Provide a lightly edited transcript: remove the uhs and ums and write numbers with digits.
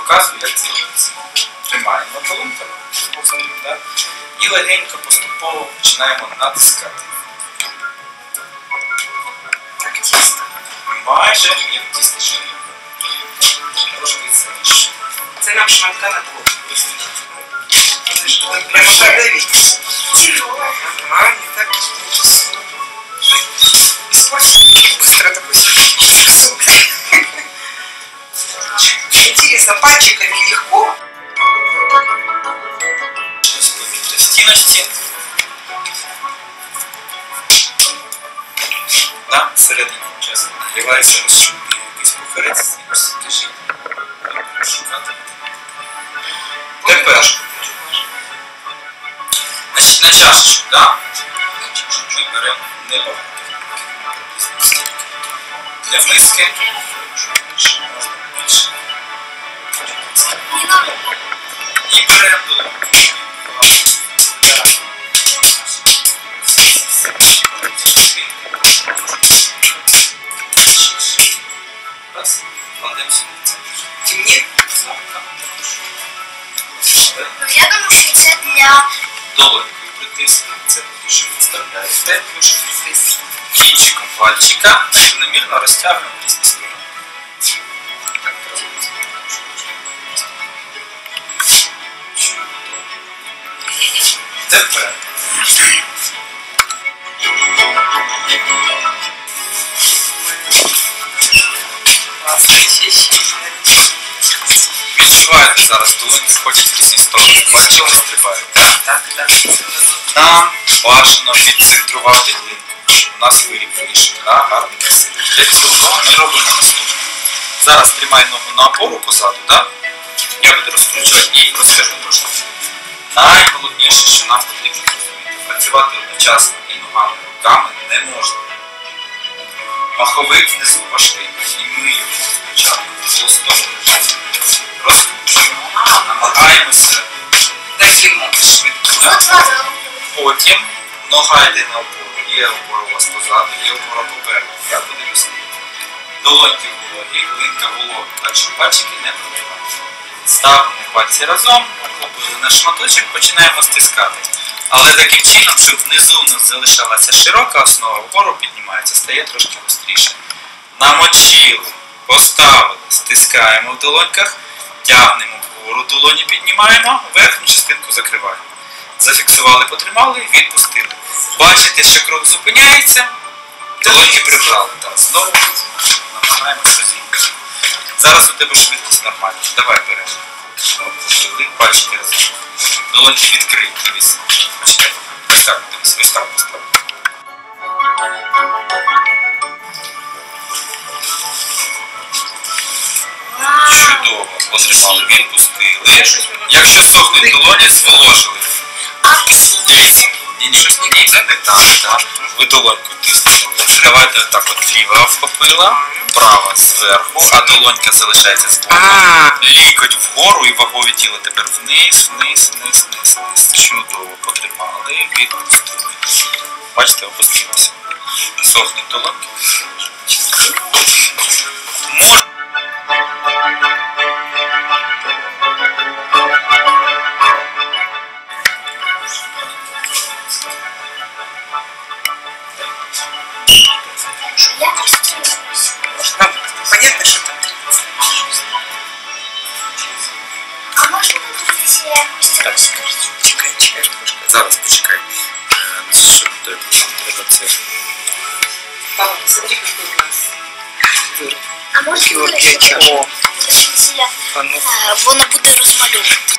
показую, як це робиться. Тримаємо долоньками, да? І легенько поступово починаємо натискати. Так тісто. Майже як тісто шиє. Трошки сильніше. Це нам шматка на кухню. Прямо продавить. Ага, не так часу. Быстро такой суп. Интересно, пальчиками легко? До стіночці. Да, всередині чесно. Нагрівається, розшукує якийсь похорець, скажіть. Тепер. Значить, на чашечку, да? Ми беремо небагато. Для миски можна більше. І беремо долоньку. Раз, кладемо сюди це. Темнее? Я думаю, що це для... Долонькою притиснемо, це дуже виставляєте. Кінчиком пальчика рівномірно розтягуємо в різні сторони. Так, тепер. Відчуваєте зараз, долоньки ходять в різні сторони, пальчики стрибають. Так. Нам бажано відцентрувати лінку, щоб у нас виріб вийшов, гарно. Для цього ми робимо наступне. Зараз тримай ногу на опору позаду, я буду розкручувати і розкажу трошки. Найголовніше, що нам потрібно зрозуміти, працювати одночасно і ногами, руками не можна. Маховик внизу важкий, і ми його спочатку в холостому режимі розкручуємо, намагаємося швидко. Потім нога йде на опору, є опора у вас позаду, є опора попереду, я буду вести. Долоньки вологі, линка волога, так що пальчики не пробивають. Ставимо пальці разом, охопили на шматочок, починаємо стискати. Але таким чином, щоб внизу у нас залишалася широка основа, вгору піднімається, стає трошки гостріше. Намочили, поставили, стискаємо в долоньках, тягнемо вгору, долоні піднімаємо, верхню частинку закриваємо. Зафіксували, потримали, відпустили. Бачите, що кров зупиняється, долоньки прибрали. Знову намагаємося розігнути. Зараз у тебе швидкість нормальна. Давай беремо. Пальчики разом. Долоньки відкриті. Дивись. Почекай. Ось так, дивись. Ось так поставимо. Чудово. Потримали, відпустили. Якщо сохнуть долоні, зволожили. Ні, не так. Ви долоньку тиснете. Давайте отак от ліва вхопила, права зверху, а долонька залишається збоку. Лікоть вгору і вагове тіло тепер вниз. Чудово. Потримали, відпустили. Бачите, опустилося. Сохнуть долоньки. Понятно, что там? А можно подивитися, як ось це? Чекай трошки. Зараз почекай. Щоб треба це. Папа, посмотри, какой у нас выруб. А можна вирішити? Воно буде розмальовувати.